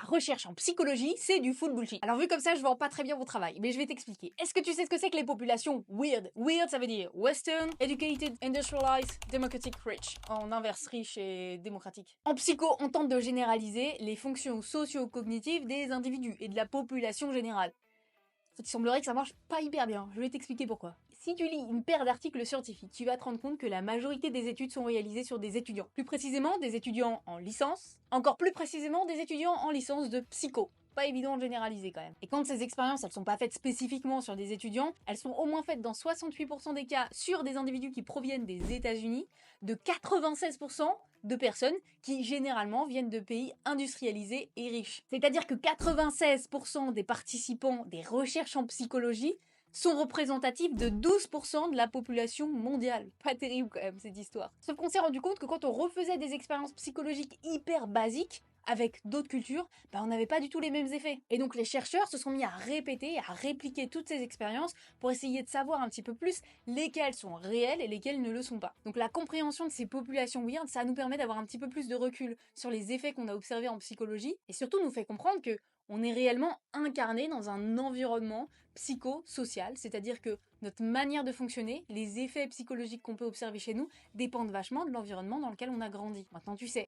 recherche en psychologie, c'est du full bullshit. Alors vu comme ça, je vends pas très bien mon travail, mais je vais t'expliquer. Est-ce que tu sais ce que c'est que les populations weird? Weird, ça veut dire Western, Educated, Industrialized, Democratic, Rich. En inverse, riche et démocratique. En psycho, on tente de généraliser les fonctions socio-cognitives des individus et de la population générale. Il semblerait que ça marche pas hyper bien, je vais t'expliquer pourquoi. Si tu lis une paire d'articles scientifiques, tu vas te rendre compte que la majorité des études sont réalisées sur des étudiants. Plus précisément, des étudiants en licence, encore plus précisément des étudiants en licence de psycho. Pas évident de généraliser quand même. Et quand ces expériences, elles sont pas faites spécifiquement sur des étudiants, elles sont au moins faites dans 68% des cas sur des individus qui proviennent des États-Unis, de 96% de personnes qui généralement viennent de pays industrialisés et riches. C'est-à-dire que 96% des participants des recherches en psychologie sont représentatifs de 12% de la population mondiale. Pas terrible quand même cette histoire. Sauf qu'on s'est rendu compte que quand on refaisait des expériences psychologiques hyper basiques, avec d'autres cultures, on n'avait pas du tout les mêmes effets. Et donc les chercheurs se sont mis à répéter, à répliquer toutes ces expériences pour essayer de savoir un petit peu plus lesquelles sont réelles et lesquelles ne le sont pas. Donc la compréhension de ces populations weird, ça nous permet d'avoir un petit peu plus de recul sur les effets qu'on a observés en psychologie et surtout nous fait comprendre que on est réellement incarné dans un environnement psychosocial, c'est-à-dire que notre manière de fonctionner, les effets psychologiques qu'on peut observer chez nous, dépendent vachement de l'environnement dans lequel on a grandi. Maintenant tu sais.